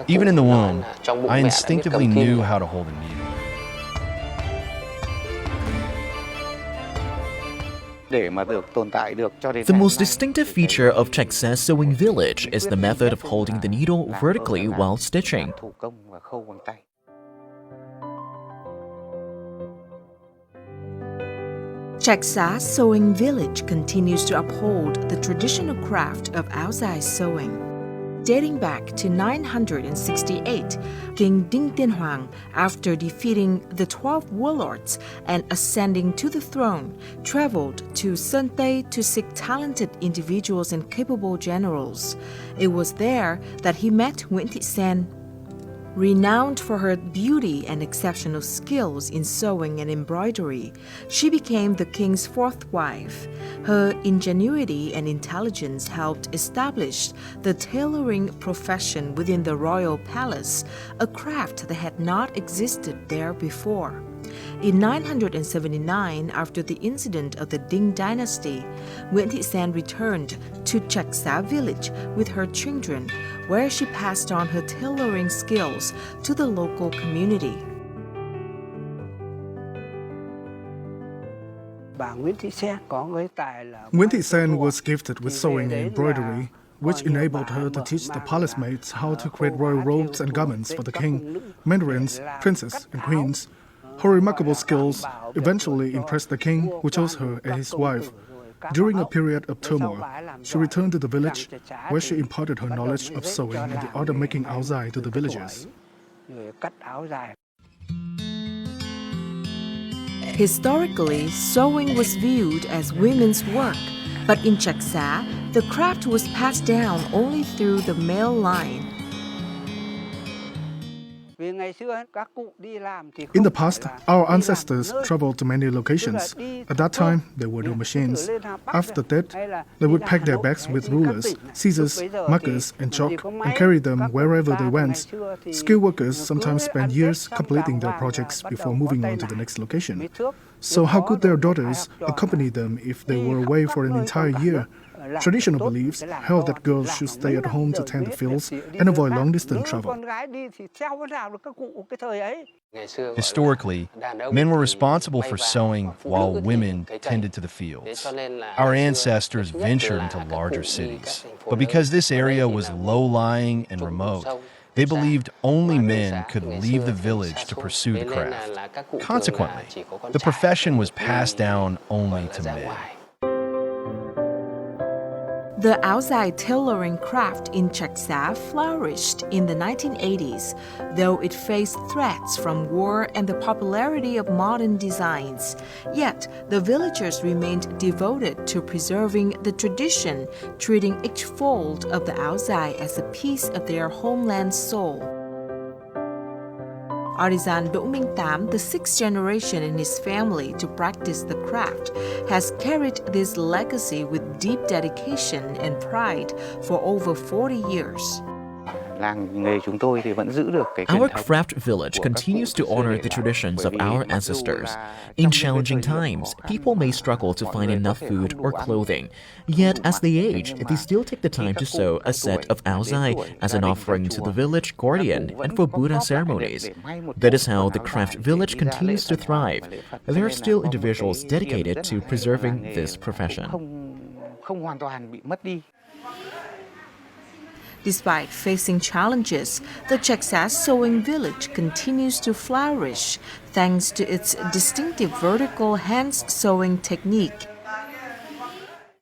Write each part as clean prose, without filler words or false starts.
Even in the womb, I instinctively knew how to hold a needle. The most distinctive feature of Trạch Xá sewing village is the method of holding the needle vertically while stitching. Trạch Xá Sewing Village continues to uphold the traditional craft of áo dài sewing. Dating back to 968, King Đinh Tiên Hoàng, after defeating the 12 warlords and ascending to the throne, traveled to Sơn Tây to seek talented individuals and capable generals. It was there that he met Nguyễn Thị Sen. Renowned for her beauty and exceptional skills in sewing and embroidery, she became the king's fourth wife. Her ingenuity and intelligence helped establish the tailoring profession within the royal palace, a craft that had not existed there before. In 979, after the incident of the Đinh dynasty, Nguyễn Thị Sen returned to Trạch Xá village with her children, where she passed on her tailoring skills to the local community. Nguyễn Thị Sen was gifted with sewing and embroidery, which enabled her to teach the palace maids how to create royal robes and garments for the king, mandarins, princes, and queens. Her remarkable skills eventually impressed the king, who chose her as his wife. During a period of turmoil, she returned to the village, where she imparted her knowledge of sewing and the art of making áo dài to the villagers. Historically, sewing was viewed as women's work, but in Trạch Xá, the craft was passed down only through the male line. In the past, our ancestors traveled to many locations. At that time, there were no machines. After that, they would pack their bags with rulers, scissors, markers, and chalk and carry them wherever they went. Skilled workers sometimes spent years completing their projects before moving on to the next location. So how could their daughters accompany them if they were away for an entire year? Traditional beliefs held that girls should stay at home to tend the fields and avoid long-distance travel. Historically, men were responsible for sewing while women tended to the fields. Our ancestors ventured into larger cities, but because this area was low-lying and remote, they believed only men could leave the village to pursue the craft. Consequently, the profession was passed down only to men. The áo dài tailoring craft in Trạch Xá flourished in the 1980s, though it faced threats from war and the popularity of modern designs. Yet, the villagers remained devoted to preserving the tradition, treating each fold of the áo dài as a piece of their homeland's soul. Artisan Đỗ Minh Tám, the sixth generation in his family to practice the craft, has carried this legacy with deep dedication and pride for over 40 years. Our craft village continues to honor the traditions of our ancestors. In challenging times, people may struggle to find enough food or clothing. Yet, as they age, they still take the time to sew a set of áo dài as an offering to the village guardian and for Buddha ceremonies. That is how the craft village continues to thrive. There are still individuals dedicated to preserving this profession. Despite facing challenges, the Trạch Xá sewing village continues to flourish thanks to its distinctive vertical hand sewing technique.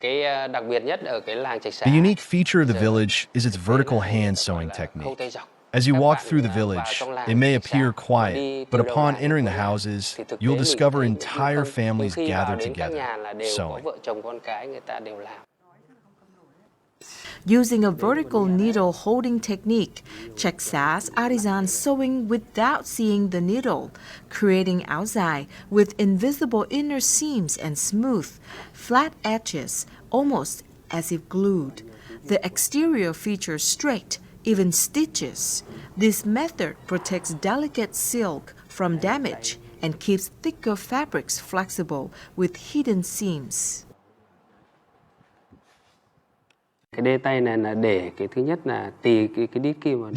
The unique feature of the village is its vertical hand sewing technique. As you walk through the village, it may appear quiet, but upon entering the houses, you'll discover entire families gathered together, sewing. Using a vertical needle holding technique, Trạch Xá's artisans sewing without seeing the needle, creating áo dài with invisible inner seams and smooth, flat edges, almost as if glued. The exterior features straight, even stitches. This method protects delicate silk from damage and keeps thicker fabrics flexible with hidden seams. The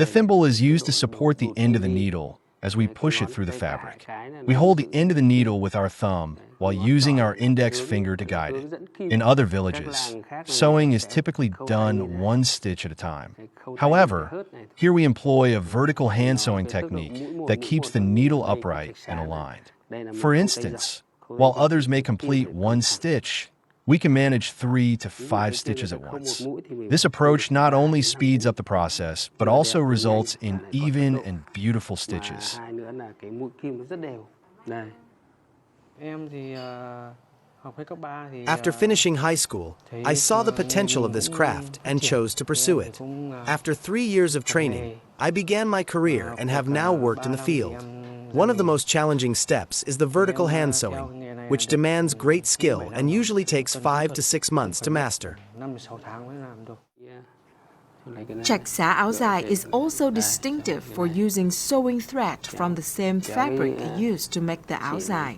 thimble is used to support the end of the needle as we push it through the fabric. We hold the end of the needle with our thumb while using our index finger to guide it. In other villages, sewing is typically done one stitch at a time. However, here we employ a vertical hand sewing technique that keeps the needle upright and aligned. For instance, while others may complete one stitch, we can manage 3 to 5 stitches at once. This approach not only speeds up the process, but also results in even and beautiful stitches. After finishing high school, I saw the potential of this craft and chose to pursue it. After 3 years of training, I began my career and have now worked in the field. One of the most challenging steps is the vertical hand sewing, which demands great skill and usually takes 5 to 6 months to master. Trạch Xá áo dài is also distinctive for using sewing thread from the same fabric used to make the áo dài.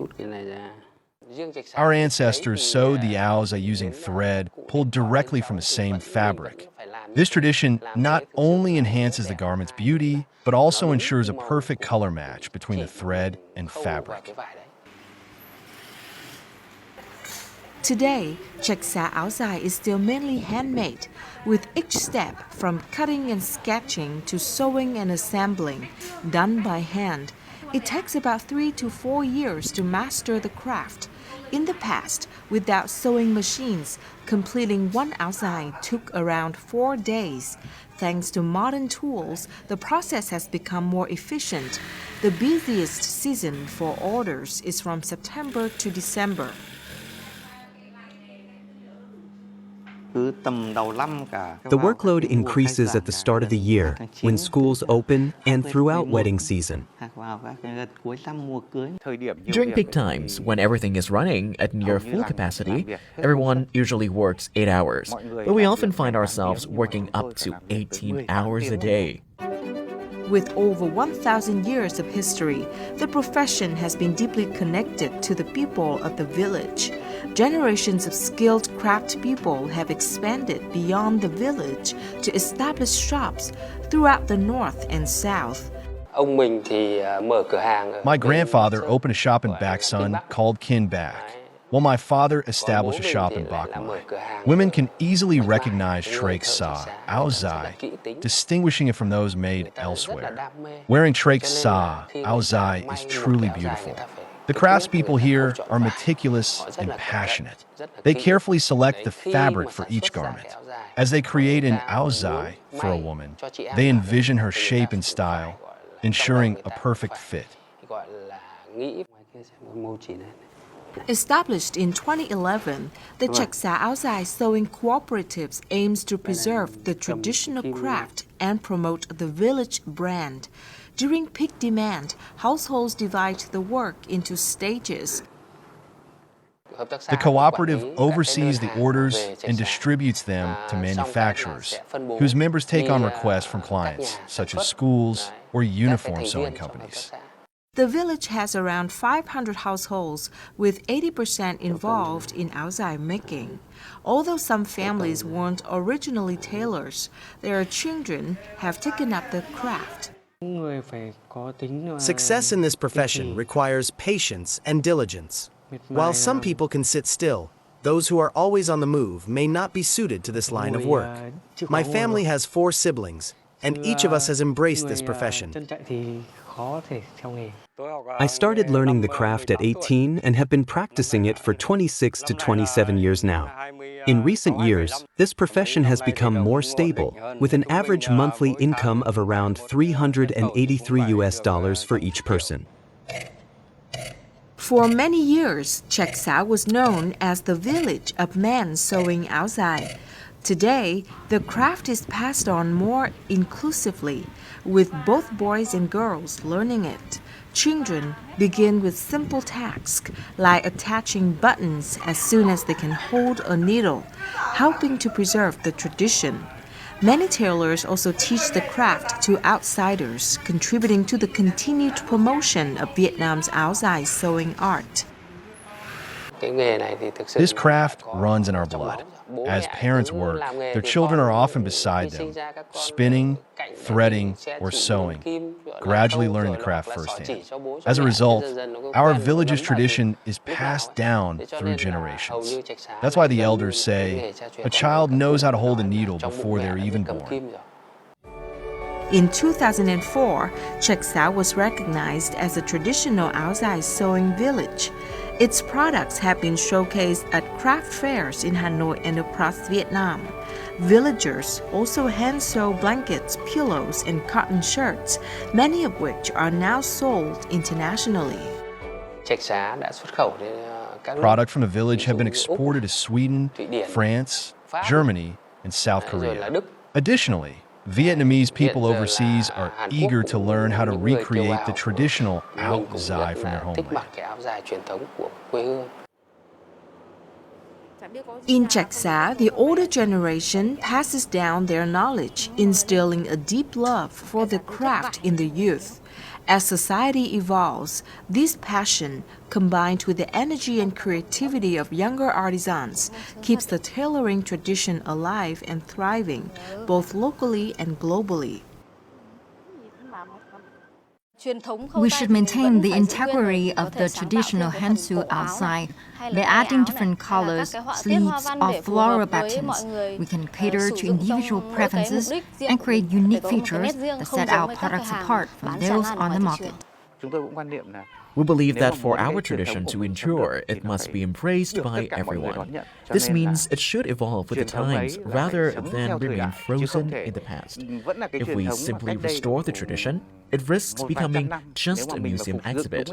Our ancestors sewed the áo dài using thread pulled directly from the same fabric. This tradition not only enhances the garment's beauty, but also ensures a perfect color match between the thread and fabric. Today, Trạch Xá áo dài is still mainly handmade, with each step from cutting and sketching to sewing and assembling done by hand. It takes about 3 to 4 years to master the craft. In the past, without sewing machines, completing one áo dài took around 4 days. Thanks to modern tools, the process has become more efficient. The busiest season for orders is from September to December. The workload increases at the start of the year, when schools open, and throughout wedding season. During peak times, when everything is running at near full capacity, everyone usually works 8 hours, but we often find ourselves working up to 18 hours a day. With over 1,000 years of history, the profession has been deeply connected to the people of the village. Generations of skilled craft people have expanded beyond the village to establish shops throughout the north and south. My grandfather opened a shop in Baksun called Kin Bak, while my father established a shop in Bak Mai. Women can easily recognize Trạch Xá áo dài, distinguishing it from those made elsewhere. Wearing Trạch Xá áo dài is truly beautiful. The craftspeople here are meticulous and passionate. They carefully select the fabric for each garment. As they create an áo dài for a woman, they envision her shape and style, ensuring a perfect fit. Established in 2011, the Trạch Xá áo dài sewing cooperatives aims to preserve the traditional craft and promote the village brand. During peak demand, households divide the work into stages. The cooperative oversees the orders and distributes them to manufacturers, whose members take on requests from clients, such as schools or uniform sewing companies. The village has around 500 households, with 80% involved in áo dài making. Although some families weren't originally tailors, their children have taken up the craft. Success in this profession requires patience and diligence. While some people can sit still, those who are always on the move may not be suited to this line of work. My family has 4 siblings, and each of us has embraced this profession. I started learning the craft at 18 and have been practicing it for 26 to 27 years now. In recent years, this profession has become more stable, with an average monthly income of around $383 for each person. For many years, Trạch Xá was known as the village of men sewing áo dài. Today, the craft is passed on more inclusively, with both boys and girls learning it. Children begin with simple tasks like attaching buttons as soon as they can hold a needle, helping to preserve the tradition. Many tailors also teach the craft to outsiders, contributing to the continued promotion of Vietnam's áo dài sewing art. This craft runs in our blood. As parents work, their children are often beside them, spinning, threading, or sewing, gradually learning the craft firsthand. As a result, our village's tradition is passed down through generations. That's why the elders say, a child knows how to hold a needle before they're even born. In 2004, Trạch Xá was recognized as a traditional outside sewing village. Its products have been showcased at craft fairs in Hanoi and across Vietnam. Villagers also hand sew blankets, pillows, and cotton shirts, many of which are now sold internationally. Products from the village have been exported to Sweden, France, Germany, and South Korea. Additionally, Vietnamese people overseas are eager to learn how to recreate the traditional áo dài from their homeland. In Trạch Xá, the older generation passes down their knowledge, instilling a deep love for the craft in the youth. As society evolves, this passion, combined with the energy and creativity of younger artisans, keeps the tailoring tradition alive and thriving, both locally and globally. We should maintain the integrity of the traditional hand-sew outside. By adding different colors, sleeves, or floral patterns, we can cater to individual preferences and create unique features that set our products apart from those on the market. We believe that for our tradition to endure, it must be embraced by everyone. This means it should evolve with the times rather than remain frozen in the past. If we simply restore the tradition, it risks becoming just a museum exhibit.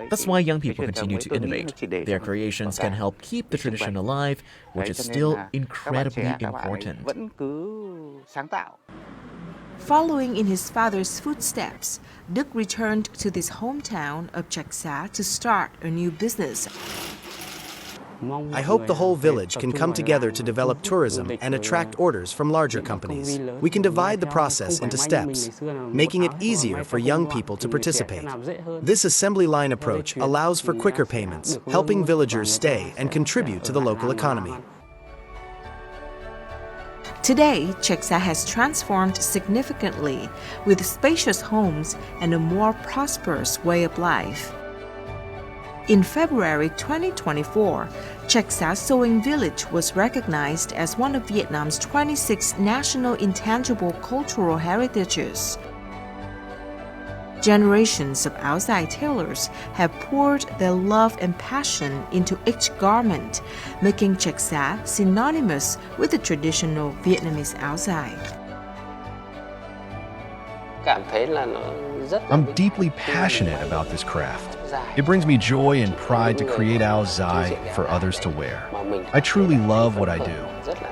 That's why young people continue to innovate. Their creations can help keep the tradition alive, which is still incredibly important. Following in his father's footsteps, Đức returned to his hometown of Trạch Xá to start a new business. I hope the whole village can come together to develop tourism and attract orders from larger companies. We can divide the process into steps, making it easier for young people to participate. This assembly line approach allows for quicker payments, helping villagers stay and contribute to the local economy. Today, Trạch Xá has transformed significantly with spacious homes and a more prosperous way of life. In February 2024, Trạch Xá Sewing Village was recognized as one of Vietnam's 26 national intangible cultural heritages. Generations of outside tailors have poured their love and passion into each garment, making Trạch Xá synonymous with the traditional Vietnamese outside. I'm deeply passionate about this craft. It brings me joy and pride to create áo dài for others to wear. I truly love what I do.